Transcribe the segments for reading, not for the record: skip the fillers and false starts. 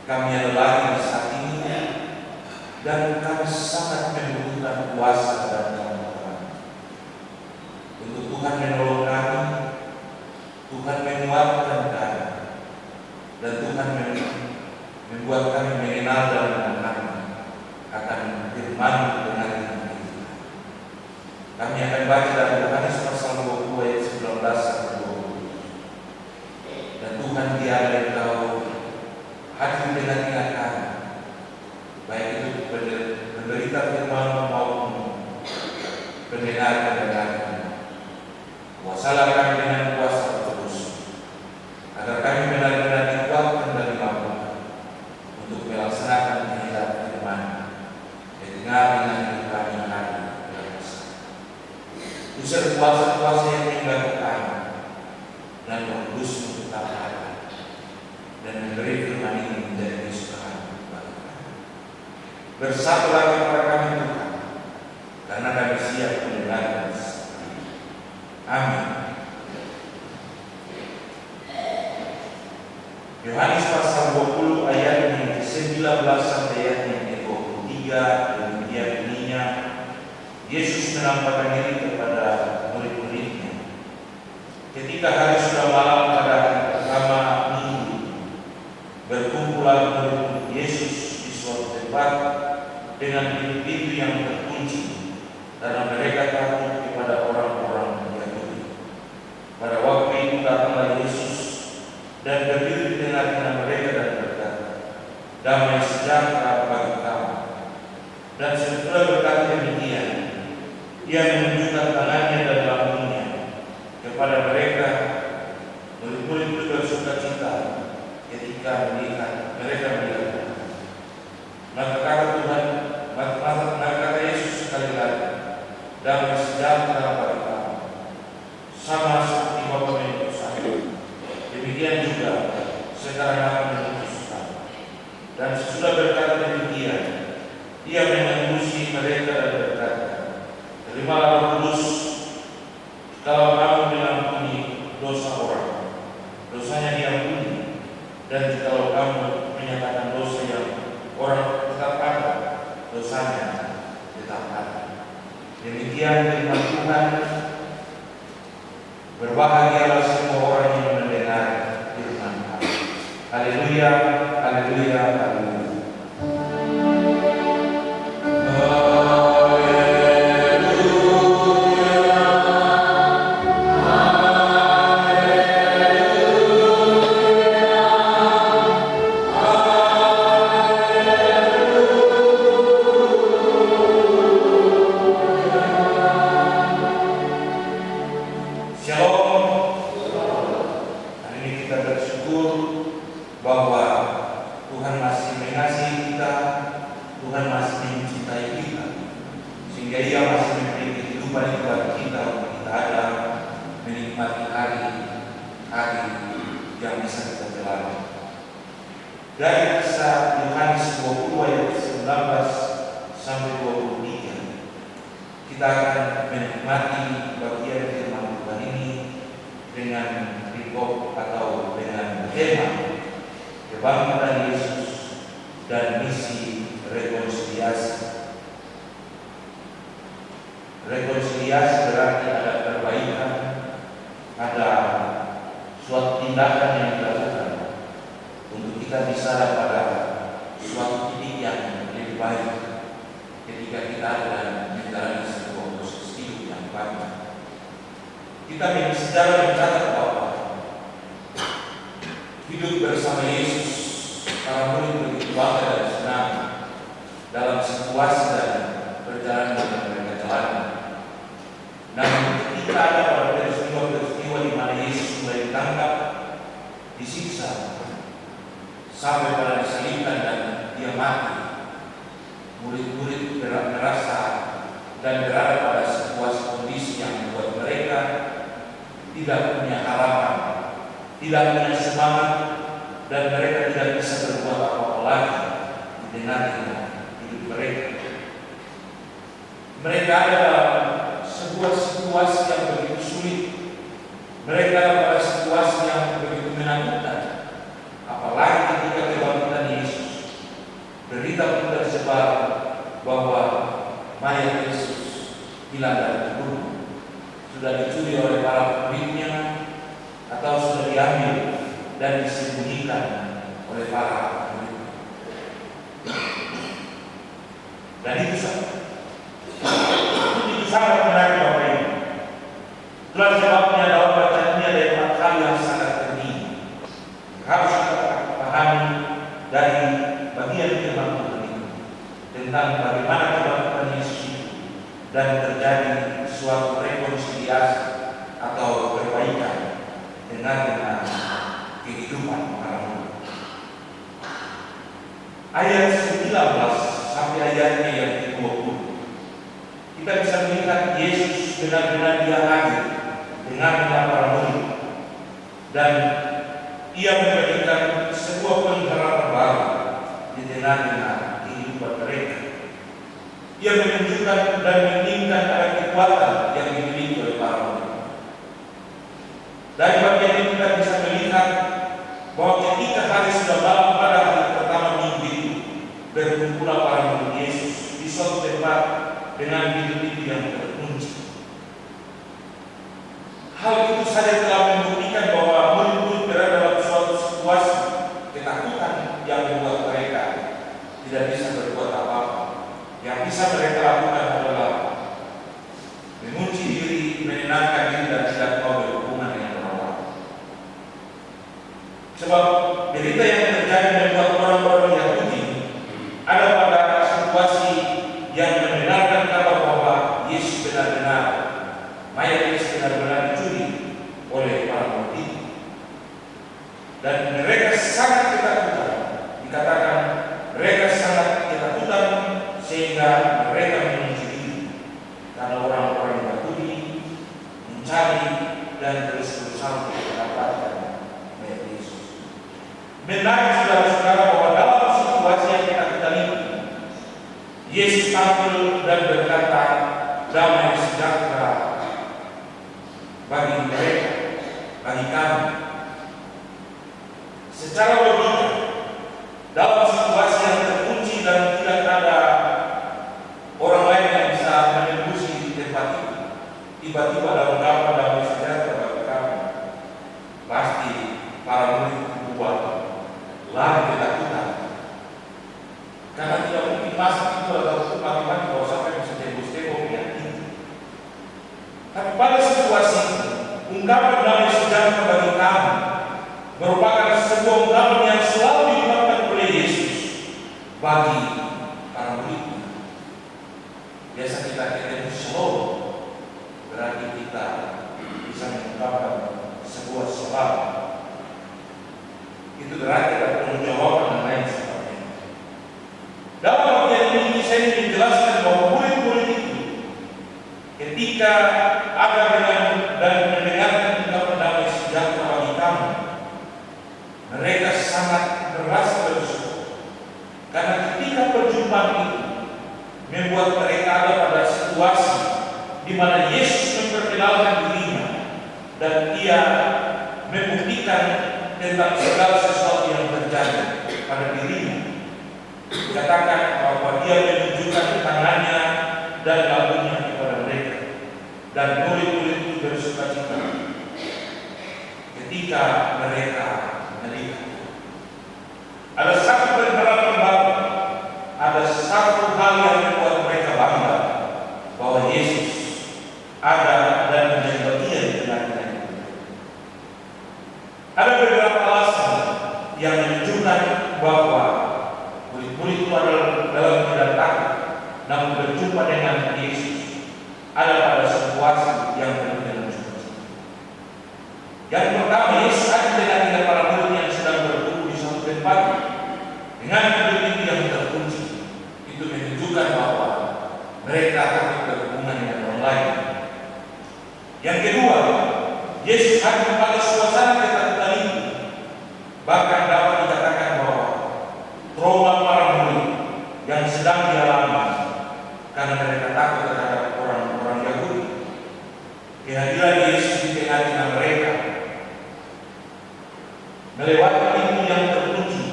Kami ada lagi saat ini, dan kami sangat membutuhkan kuasa dan Tuhan. Untuk Tuhan menolong kami, Tuhan menguatkan kami, dan Tuhan membuat kami mengenal dan mengenal akan firman dengan kita. Kami akan baca dari Yohanes pasal 20 ayat 19 sampai 20. Dan Tuhan tiada engkau hadir di tengah-tengah kami, baik itu penderita firman maupun pendengar kami. Kuasalah kami dengan kuasa Kudus, agar kami benar-benar dikuatkan dan dimampukan untuk melaksanakan kehendak firman di tengah hidup kami yang hari berasa. Usir kuasa-kuasa yang mengganggu kami, dan Roh Kudus untuk tetap ada dan memberi firman ini menjadi kesukaan bagi kami. Bersatulah kepada kami Tuhan, karena kami siap mendengarkan. Amin. Yohanes pasal 20 ayat yang ke-19 sampai ayat yang ke-23, demikian bunyinya. Yesus menampakkan diri kepada murid-muridnya. Ketika hari sudah malam pada hari pertama minggu, berkumpulan murid Yesus di suatu tempat dengan pintu-pintu yang terkunci, karena mereka takut kepada orang-orang Yahudi. Pada waktu itu datanglah Yesus dan berdiri di tengah-tengah mereka dan berkata, "Damai sejahtera bagi kamu." Dan setelah berkata demikian, Ia menunjukkan tangannya dan lambungnya kepada mereka. Murid-murid itu bersukacita ketika mereka melihat. Maka kata Yesus sekali lagi, "Damai sejahtera bagi kamu. Sama seperti Bapa mengutus Saya, demikian juga sekarang Aku mengutus kamu." Dan sesudah berkata demikian, Ia mengembusi mereka dan berkata, "Terimalah Roh Kudus. Kalau kamu mengampuni dosa orang, dosanya diampuni, dan jikalau kamu menyatakan dosa yang orang tetap ada, dosanya tetap ada." Demikian firman Tuhan. Berbahagialah semua orang yang mendengar firman Allah. Haleluya, haleluya, haleluya. Dari kisah Yohanes 20 ayat 19 sampai 23, kita akan menikmati bagian firman Tuhan ini dengan perikop atau dengan tema kebangkitan Yesus dan misi rekonsiliasi. Rekonsiliasi berarti ada perbaikan, ada suatu tindakan yang dilakukan untuk kita bisa pada suatu titik yang lebih baik ketika kita ada menjalani sebuah proses hidup yang baik. Kita sejarah mencatat bahwa hidup bersama Yesus para murid begitu bangga dan senang dalam situasi dan perjalanan yang mereka jalani. Namun ketika ada pada peristiwa di mana Yesus mulai ditangkap, disiksa, sampai pada disalibkan dan Dia mati, murid-murid merasa dan berada pada situasi kondisi yang membuat mereka tidak punya harapan, tidak punya semangat, dan mereka tidak bisa berbuat apa-apa lagi di tengah-tengah hidup mereka. Mereka ada dalam sebuah situasi yang begitu sulit. Mereka pada situasi yang begitu menakutkan. Apalagi ketika kebangkitan Yesus dan disembunyikan oleh para murid. Dan itu sangat menarik Bapak Ibu. Itulah sebabnya dalam bacaan ini ada 4 hal yang sangat penting harus kita pahami dari bagian firman Tuhan ini tentang bagaimana kebangkitan Yesus itu dan terjadi suatu rekonsiliasi atau perbaikan dengan kehidupan para murid. Ayat 19 sampai ayatnya yang ke-20 kita bisa melihat Yesus benar-benar dia hadir dengan para murid dan ia memberikan sebuah pengharapan baru di tengah-tengah kehidupan mereka. Ia menunjukkan dan meningkatkan ada kekuatan yang dimiliki oleh para murid. Dari bagian ini kita bisa melihat bahwa ketika hari sudah malam pada hari pertama minggu itu berkumpullah para murid Yesus di suatu tempat dengan pintu-pintu yang terkunci. Hal itu saja telah membuktikan bahwa murid-murid berada dalam suatu situasi ketakutan yang membuat mereka tidak bisa berbuat apa-apa. Yang bisa mereka lakukan adalah mengunci diri, menenangkan diri dan tidak mau berhubungan dengan orang lain. Sebab berita yang terjadi membuat orang-orang Yahudi ada pada situasi yang membenarkan kabar bahwa Yesus benar-benar mayat Yesus benar-benar dicuri oleh para murid. Dan mereka sangat ketakutan. Dikatakan mereka sangat ketakutan sehingga mereka mengunci diri karena orang-orang Yahudi mencari dan terus berusaha untuk mendapatkan mayat Yesus. Menarik saudara-saudara bahwa dalam situasi yang ketakutan itu Yesus tampil dan berkata damai sejahtera bagi mereka, bagi kami. Secara logika, dalam situasi yang terkunci dan tidak ada orang lain yang bisa menembusi tempat itu, tiba-tiba ada ungkapan damai sejahtera bagi kami, pasti para murid buat lari ketakutan. Karena tidak mungkin masuk itu atau mati-mati kalau sampai bisa tembus-tembus yang itu. Tapi pada situasi itu, ungkapan damai sejahtera bagi kami merupakan sebuah ungkapan yang selalu diucapkan oleh Yesus bagi para murid. Biasa kita ketemu shalom, berarti kita bisa mengungkapkan sebuah salam. Itu berarti ada penjawaban dan lain sebagainya. Dalam bagian ini saya ingin menjelaskan bahwa murid-murid itu ketika ada dan mendengarkan ungkapan damai sejahtera bagi kami, mereka sangat merasa bersyukur karena ketika perjumpaan itu membuat mereka ada pada situasi di mana Yesus memperkenalkan dirinya dan ia membuktikan tentang segala sesuatu yang terjadi pada dirinya. Dikatakan bahwa dia menunjukkan tangannya dan labunya kepada mereka dan murid-murid itu bersukacita ketika mereka melihat. Ada satu pengharapan baru, ada satu hal yang membuat mereka bangga bahwa Yesus ada dan menjadi bagian di tengah-tengah itu. Ada beberapa alasan yang menunjukkan bahwa murid-murid itu adalah dalam keadaan takut, namun berjumpa dengan Yesus ada pada situasi yang penuh dengan sukacita. Yang pertama, Yesus ada dengan para murid yang sedang berkumpul di suatu tempat dengan pintu yang terkunci. Itu menunjukkan bahwa mereka takut berhubungan dengan orang lain. Yang kedua, Yesus hadir pada suasana ketakutan itu. Bahkan dapat dikatakan bahwa trauma para murid yang sedang dialami karena mereka takut terhadap orang-orang Yahudi. Kehadiran Yesus di tengah-tengah mereka melewati pintu yang terkunci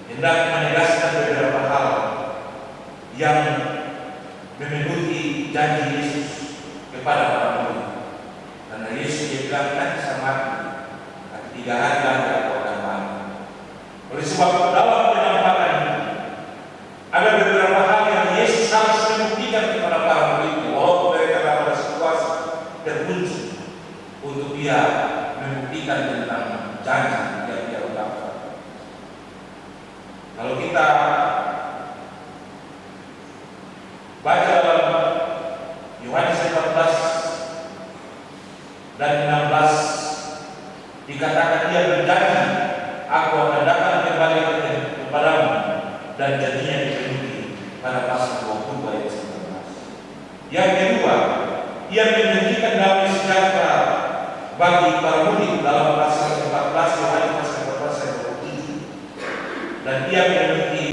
hendak menegaskan beberapa hal yang memenuhi janji Yesus kepada para murid. Karena Yesus dia bilang nanti sama 3 hari lagi aku akan ia menjanjikan damai sejahtera bagi para murid dalam pasal 14 Yohanes pasal 14 ayat 27. Dan ia memiliki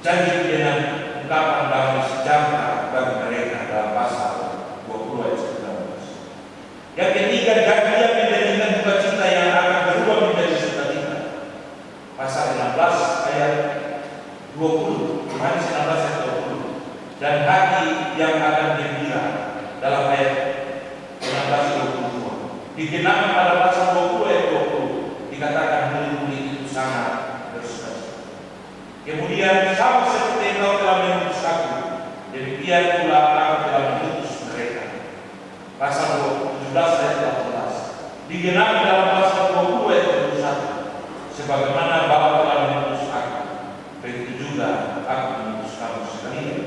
janji dengan ungkapan damai sejahtera bagi mereka dalam pasal 20 ayat 19. Yang ketiga, janji ia menjanjikan sukacita yang akan berubah menjadi sukacita. Pasal 16 ayat 20, Yohanes 16 ayat 20. Dan hati yang akan gembira dalam ayat 16-22. Digenapi pada pasal 20 ayat 20 dikatakan murid-murid itu sangat bersukacita. Kemudian sama seperti engkau telah mengutus aku, demikian pula aku telah mengutus mereka. Pasal 17 ayat 18 digenapi dalam pasal 20 ayat 21. Sebagaimana Bapa telah mengutus aku, begitu juga aku mengutus kamu sekalian.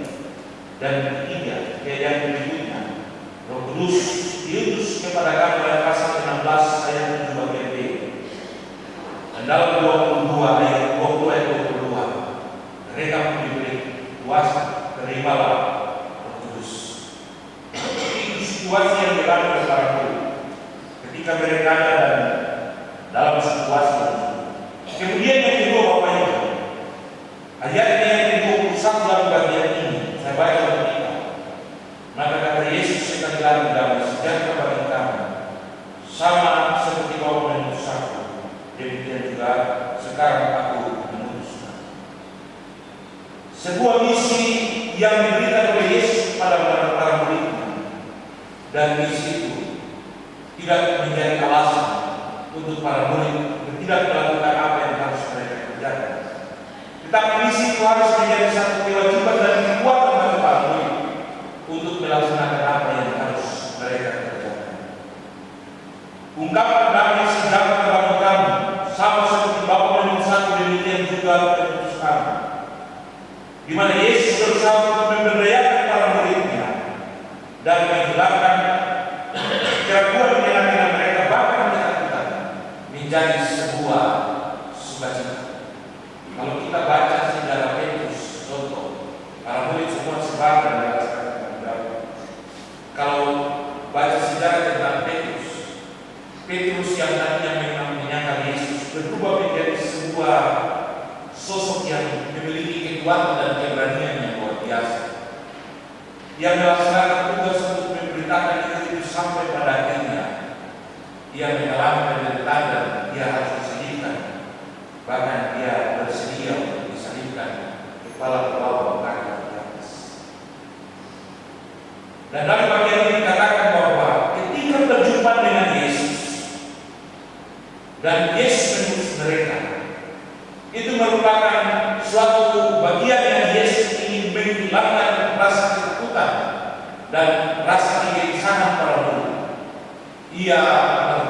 Dan ketiga, yang berikutnya, Roh Kudus diutus kepada kami pada pasal 16 ayat 7 bagian B. Dan dalam 22 ayat 20 ayat 22, mereka pun diberi kuasa, terimalah Roh Kudus. Itu situasi yang dialami oleh para murid ketika mereka ada dalam situasi itu. Kemudian yang kedua, Bapak Ibu, ayatnya yang ke-21 dalam bagian ini saya baca untuk kita. Maka kata Yesus sekali lagi damai sejahtera bagi kami, sama seperti Bapa mengutus aku, demikian juga sekarang aku mengutus kamu. Sebuah misi yang diberikan oleh Yesus kepada para muridnya, dan misi itu tidak menjadi alasan untuk para murid tidak melakukan apa yang harus mereka kerjakan. Tetapi misi itu harus menjadi satu kewajiban dan kekuatan bagi para murid untuk melaksanakan apa yang harus mereka kerjakan. Ungkapan damai sejahtera bagi kami, sama seperti Bapa mengutus aku, demikian juga mengutus kami. Di mana Yesus berusaha untuk memberdayakan para muridnya dan menghilangkan keraguan di hati mereka, bahkan ketakutan, menjadi sebuah sukacita. Kalau kita baca sejarah Petrus, contoh, para murid semua sepakat merasakan tanggung jawab. Kalau baca sejarah tentang Petrus yang tadinya memang menyangkal Yesus berubah menjadi sebuah sosok yang memiliki kekuatan dan keberanian yang luar biasa. Yang melaksanakan tugas untuk memberitakan itu sampai pada akhirnya ia mengalami penderitaan dan dia harus disalibkan. Bahkan dia bersedia untuk disalibkan kepala ke bawah, kaki ke atas. Dan dalam bagian ini dikatakan bahwa ketika berjumpa dengan Yesus dan Yesus mengutus mereka, itu merupakan suatu bagian yang Yesus ingin menghilangkan rasa ketakutan dan rasa kegelisahan para murid. Ia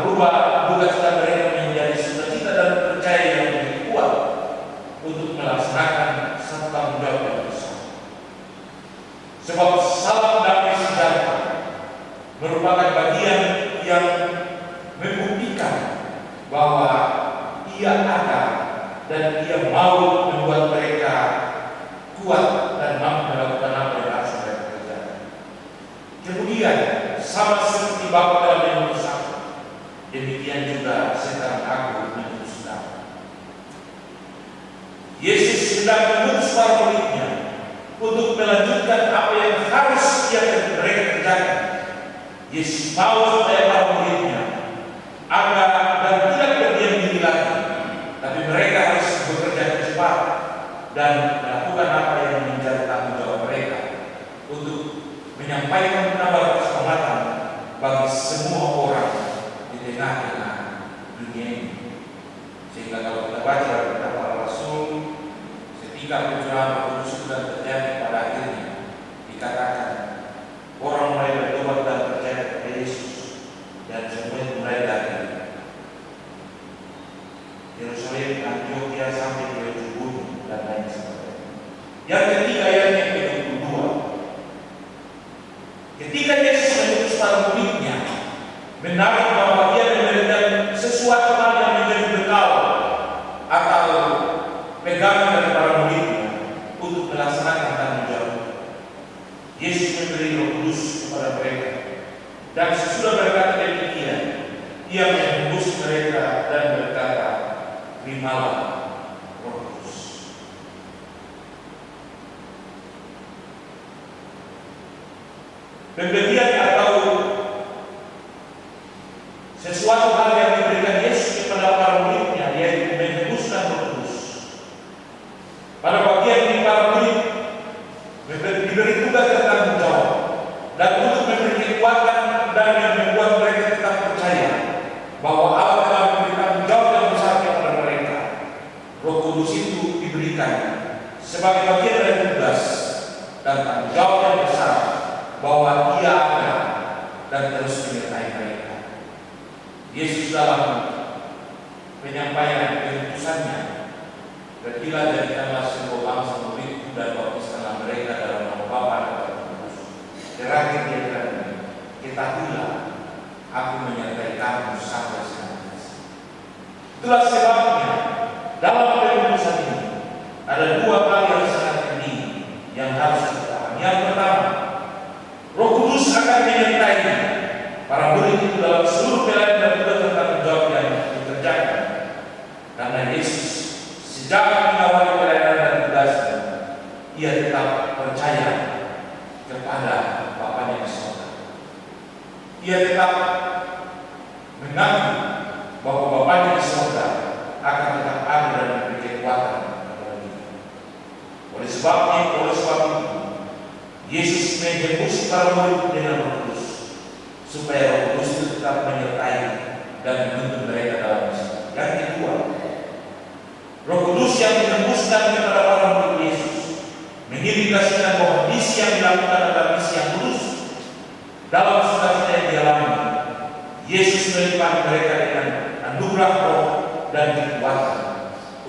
berubah bukan saja mereka menjadi sukacita dan percaya yang lebih kuat untuk melaksanakan satu tanggung jawab yang besar. Sebab salam damai sejahtera merupakan bagian yang membuktikan bahwa ia ada dan ia mau membuat mereka kuat dan mampu melakukan apa yang harus mereka kerjakan. Kemudian sama seperti Bapa telah mengutus aku, demikian juga sekarang aku mengutus kamu. Yesus sedang mengutus para muridnya untuk melanjutkan apa yang harus mereka kerjakan. Yesus mau supaya para muridnya agar dan tidak berdiam diri lagi, tapi mereka harus bekerja cepat dan melakukan apa yang menjadi tanggung jawab mereka untuk menyampaikan kabar keselamatan bagi semua orang di tengah-tengah dunia ini. Sehingga kalau kita baca kitab para Rasul, ketika pencurahan Roh Kudus sudah terjadi pada akhirnya, dikatakan orang mulai bertobat dan percaya kepada Yesus, dan semua mulai dari Yerusalem, Antioquia sampai ke Judea dan lain sebagainya. Yang ketiga, yang ke-22, ketika Yesus mengutus para muridnya, menarik bahwa dia memberikan sesuatu hal yang menjadi bekal atau pegangan dari para muridnya untuk melaksanakan tanggung jawab. Yesus memberi Roh Kudus kepada Dan sesudah berkata demikian, ia menembus mereka dan berkata, terimalah Roh Kudus. Pemberian atau sesuatu hal yang diberikan Yesus kepada para muridnya, yaitu menembuskan Roh Kudus. Pada bagian ini para murid diberi tugas dan tanggung jawab, dan untuk memberi kekuatan dan membuat mereka tetap percaya bahwa Allah telah memberi tanggung jawab yang besar kepada mereka. Roh Kudus itu diberikan sebagai bagian dari tugas dan tanggung jawab yang besar bahwa Dia ada dan terus menyertai mereka. Yesus dalam penyampaian keputusannya, "Pergilah jadikanlah sebuah bangsa murid dan baptiskanlah mereka dalam nama Bapa dan Roh Kudus." Terakhir dia kata, "Ketahuilah, aku menyertai kamu sampai senantiasa." Itulah sebabnya dalam pengutusan ini ada dua hal yang sangat penting yang harus kita pahami. Yang pertama, Roh Kudus akan menyertai para murid itu dalam seluruh pelayanan dan tugas dan tanggung jawab yang dikerjakan. Karena Yesus sejak mengawali pelayanan dan tugasnya, ia tetap percaya kepada Bapanya di surga. Ia tetap mengaku bahwa Bapanya di surga akan tetap ada dan memberi kekuatan kepada dia. Oleh sebab itu, Yesus menjemput para murid dengan Roh Kudus, supaya Roh Kudus itu tetap menyertai dan menuntun mereka dalam misi. Yang kedua, Roh Kudus yang ditembuskan kepada para murid Yesus mengindikasikan bahwa misi yang dilakukan adalah misi yang kudus. Dalam sukacita yang dialami, Yesus melimpahkan mereka dengan anugerah Roh dan kekuatan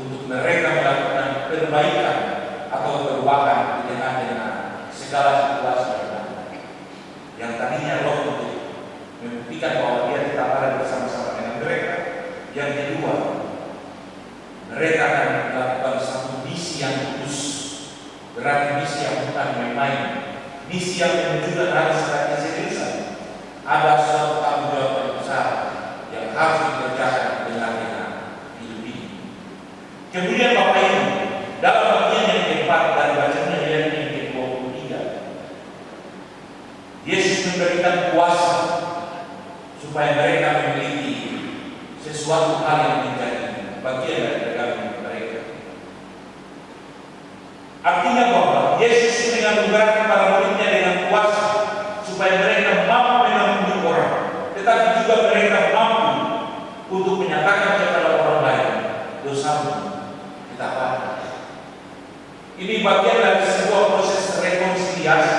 untuk mereka melakukan perbaikan atau perubahan di tengah-tengah segala situasi yang tadinya Roh untuk membuktikan bahwa Dia tetap ada bersama-sama dengan mereka. Yang kedua, mereka akan melakukan satu misi yang kudus, berarti misi yang bukan main-main, misi yang menunjukkan harus ada keseriusan, ada suatu tanggung jawab yang besar yang harus dikerjakan dengan hidup ini. Kemudian Bapak Ibu, dalam bagian yang keempat dari bacaan yang ke-23, Yesus memberikan kuasa supaya mereka memiliki sesuatu hal yang menjadi bagian dari pegangan mereka. Artinya bahwa Yesus menganugerahkan para muridnya dengan kuasa supaya mereka mampu mengampuni orang, tetapi juga mereka mampu untuk menyatakan kepada orang lain, dosamu kita apa. Ini bagian dari sebuah proses rekonsiliasi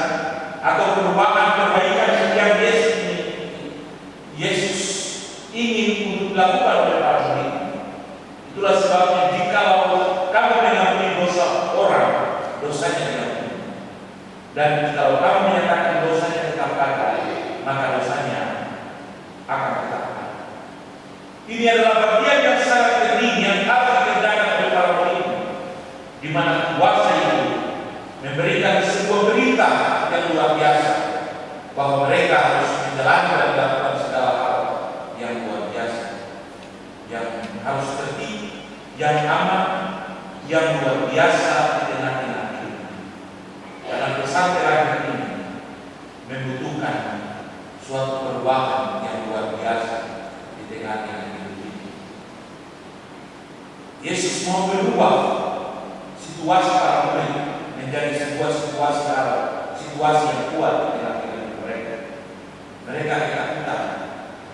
atau perubahan perbaikan yang Yesus ingin untuk dilakukan oleh para murid. Itulah sebabnya jikalau kamu mengampuni dosa orang, dosanya diampuni. Dan kalau kamu menyatakan dosanya tetap ada, maka dosanya akan tetap ada. Ini adalah bagian yang sangat penting yang harus dikerjakan oleh para murid, di mana kuasa itu memberikan sebuah berita yang luar biasa bahwa mereka harus menjalani dan melakukan segala hal yang luar biasa, yang harus tertib, yang aman, yang luar biasa di tengah-tengah hidup. Karena pesan terakhir ini membutuhkan suatu perubahan yang luar biasa di tengah-tengah hidup ini. Yesus mau berubah situasi para murid menjadi sebuah situasi yang kuat di tengah-tengah hidup mereka. Mereka ketakutan,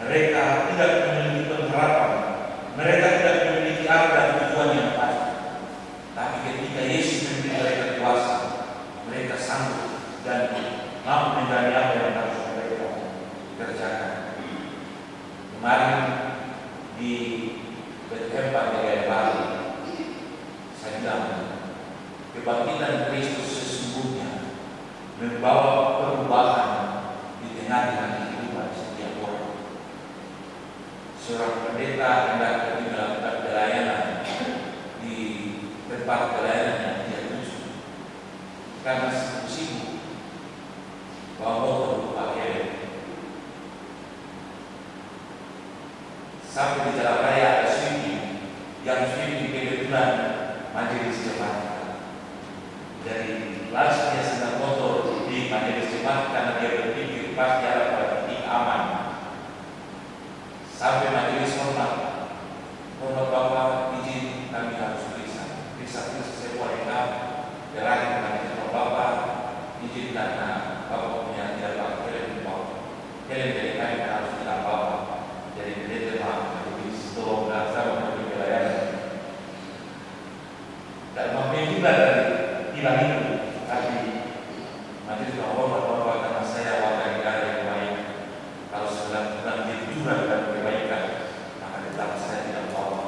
mereka tidak memiliki pengharapan, mereka tidak memiliki arah dan tujuan yang pasti. Tapi ketika Yesus memberi mereka kuasa, mereka sanggup dan mampu menjalani apa yang harus mereka kerjakan. Kemarin di tempat yang baru, saya bilang kebangkitan Kristus sesungguhnya membawa perubahan di tengah-tengah kehidupan setiap orang. Seorang pendeta hendak pergi melakukan pelayanan di tempat pelayanan yang dia tuju, karena sibuk bawa motor berpakaian. kemunculan majelis jemaat. Dari las dia sedang kotor di majelis jemaat karena dia berpikir pasti ada pada titik aman. Sampai majelis hormat Bapak izin kami harus periksa semua rekam terakhir kami Bapak izin karena Bapak punya jadwal kalian dari kami harus tidak Bapak jadi pendeta majelis tolong dasar untuk pelayanan dan maafnya juga dari hilang itu tapi majelis Bapak karena saya warga negara yang baik kalau sudah jadi juga dan kebaikan maka tetap saya tidak Bapak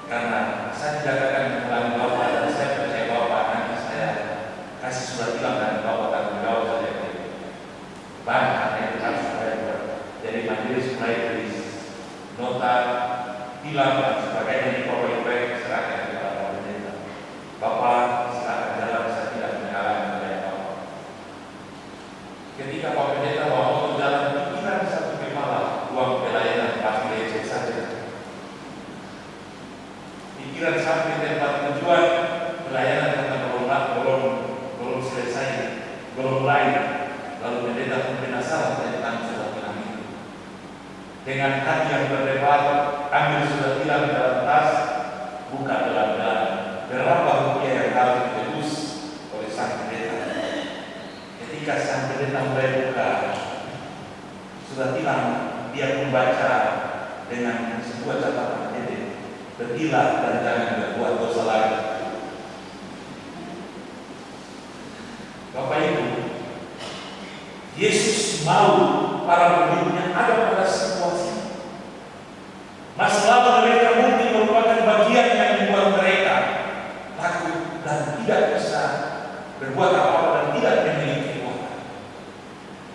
karena saya tidak akan mengulangi Bapak dan saya percaya Bapak nanti saya kasih surat hilang dan Bapak tanggung jawab saja bahan karena itu harus saya buat jadi majelis mulai dari nota hilang dan sebagainya di proyek serahkan kepada pendeta Bapak silakan jalan saya tidak menyalahkan kepada Bapak ketika Pak Pendeta bawa motor jalan pikiran satu kepala uang pelayanan pasti lecet saja pikiran sampai tempat tujuan pelayanan karena belum selesai belum mulai lalu pendeta pun penasaran tentang surat hilang itu dengan hati yang berdebar ambil surat hilang dalam tas buka dalam berapa rupiah yang harus ditebus oleh sang pendeta ketika sang pendeta mulai buka surat hilang dia membaca dengan sebuah catatan berhilang dan jangan berbuat dosa lagi. Bapak Ibu, Yesus mau para muridnya ada pada situasi. Masalah mereka mungkin merupakan bagian yang membuat mereka takut dan tidak bisa berbuat apa-apa dan tidak memiliki kekuatan.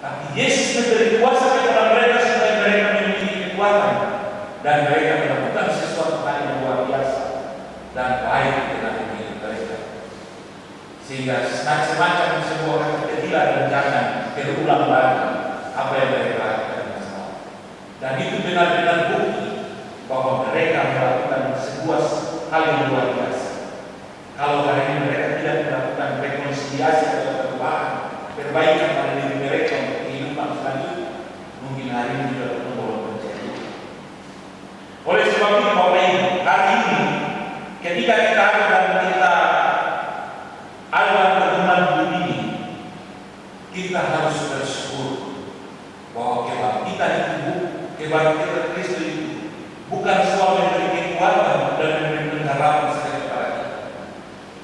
Tapi Yesus memberi kuasa kepada mereka supaya mereka memiliki kekuatan dan mereka melakukan sesuatu hal yang luar biasa dan baik di tengah hidup mereka sehingga semacam sebuah kekecilan dan jangan terulang lagi apa yang mereka lakukan masalah dan itu benar-benar bukti bahwa mereka melakukan sebuah hal yang luar biasa. Kalau hari ini mereka tidak melakukan rekonsiliasi atau perbaikan pada diri mereka untuk kehidupan selanjutnya mungkin hari ini juga oleh sebab itu Bapak Ibu, hari ini ketika kita ada dan kita ada pertemuan ini, kita harus bersyukur bahwa kebangkitan Kristus itu bukan sesuatu yang memberi kekuatan dan memberi pengharapan saja kepada kita,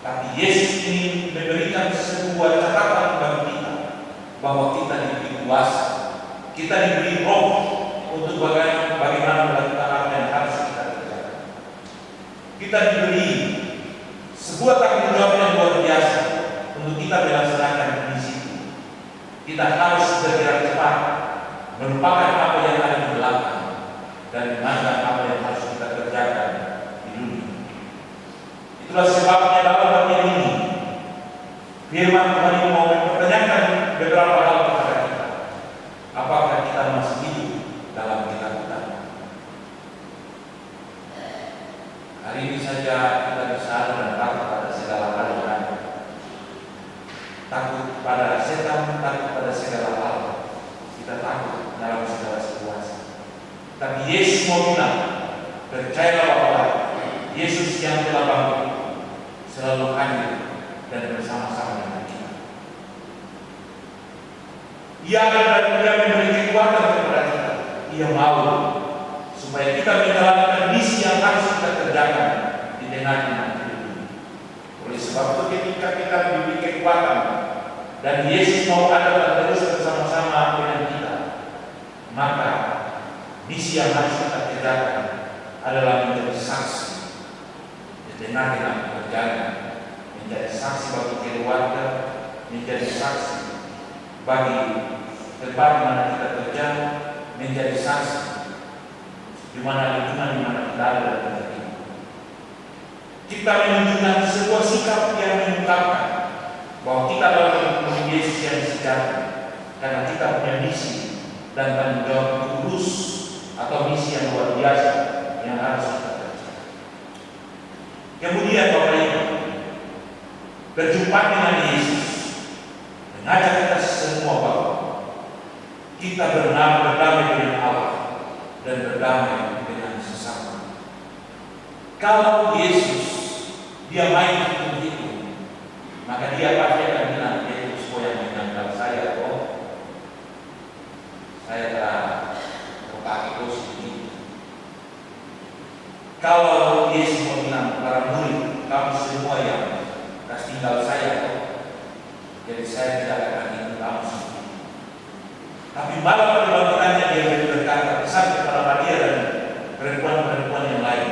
tapi Yesus ini memberikan sebuah catatan bagi kita bahwa kita diberi kuasa, kita diberi roh untuk bagaimana melakukan apa yang harus kita kerjakan. Kita diberi sebuah tanggung jawab yang luar biasa untuk kita melaksanakan misi. Kita harus bergerak cepat, melupakan apa yang ada di belakang dan menganggap apa yang harus kita kerjakan di dunia. Itulah sebabnya dalam bagian ini firman Tuhan ini mau mempertanyakan beberapa hal kepada kita. Apakah kita masih hidup dalam ketakutan? Hari ini saja kita bisa ada dan takut pada segala hal yang ada. Takut pada setan, takut pada segala hal. Kita takut dalam segala situasi. Tapi Yesus mau bilang, percayalah bahwa Yesus yang telah bangkit selalu hadir dan bersama-sama dengan kita. Ia memberi kekuatan kepada kita. Ia mau supaya kita menjalankan misi yang harus kita kerjakan di tengah-tengah hidup ini. Oleh sebab itu ketika kita diberi kekuatan dan Yesus mau ada terus bersama-sama dengan kita, maka misi yang harus kita kerjakan adalah menjadi saksi di tengah-tengah pekerjaan, menjadi saksi bagi keluarga, menjadi saksi bagi tempat di mana kita kerja, menjadi saksi di mana lingkungan di mana kita ada dan kita. Kita menunjukkan sebuah sikap yang mengungkapkan bahwa kita adalah pengikut Yesus yang sejati karena kita punya misi dan tanggung jawab kudus atau misi yang luar biasa yang harus kita kerjakan. Berjumpa dengan Yesus mengajak kita semua bahwa kita berdamai dengan Allah dan berdamai dengan sesama. Kalau Yesus dia main hitung-hitung, maka dia pasti akan bilang, Yesus kau yang menganggap saya kok, saya telah pakai kursi ini. Kalau Yesus mau bilang para murid, kamu semua yang tinggal saya kok, jadi saya tidak akan ingin kamu sendiri. Tapi malah pada waktunya dia berkata pesan kepada Maria dan perempuan-perempuan yang lain,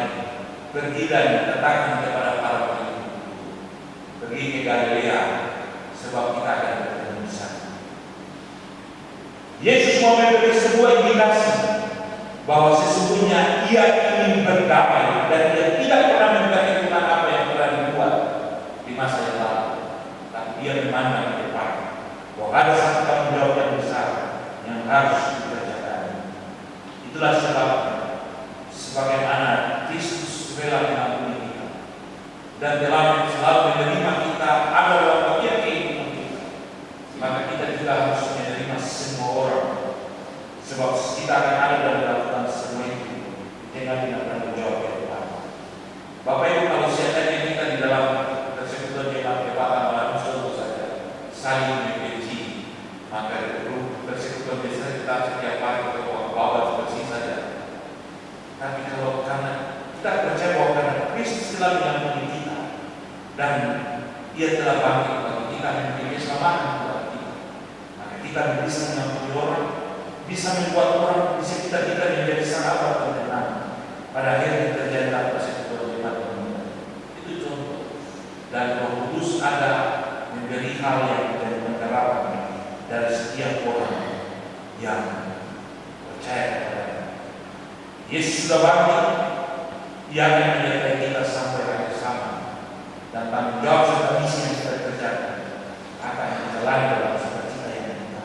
pergi dan katakan kepada para murid, pergi ke Galilea, sebab kita akan bertemu di sana. Yesus mau memberi sebuah indikasi bahwa sesungguhnya ia ingin berdamai dan dia tidak pernah memperhitungkan apa yang telah dibuat di masa yang lalu, tapi dia memandang ke depan bahwa ada satu tanggung jawab yang besar yang harus dikerjakan. Itulah sebabnya sebagaimana Kristus rela mengampuni kita dan telah selalu menerima kita ada dalam bagian kehidupan kita, maka kita juga harus menerima semua orang, sebab kita akan ada dan melakukan semua itu dengan tanggung jawab yang besar. Bapak Ibu, kalau siapanya kita di dalam persekutuan jemaat Kebatan malam contoh saja saling membenci, maka persekutuan biasa kita setiap hari ke bawah bersih saja. Tapi kalau karena kita percaya bahwa karena Kristus telah mengampuni kita dan Ia telah bangkit bagi kita memberi keselamatan kepada kita, maka kita bisa mengampuni orang, bisa membuat orang di sekitar kita menjadi sahabat dan tenang. Pada akhirnya terjadi persekutuan jemaat teman-teman. Itu contoh. Dan Roh Kudus ada memberi hal yang menjadi pengharapan dari setiap orang yang percaya kepada Yesus sudah bangkit. Ia akan menyertai kita sampai akhir zaman, dan tanggung jawab serta misi yang kita kerjakan akan menjalani dalam sukacita yang kita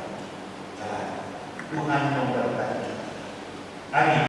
jalani. Tuhan memberkati kita. Amin.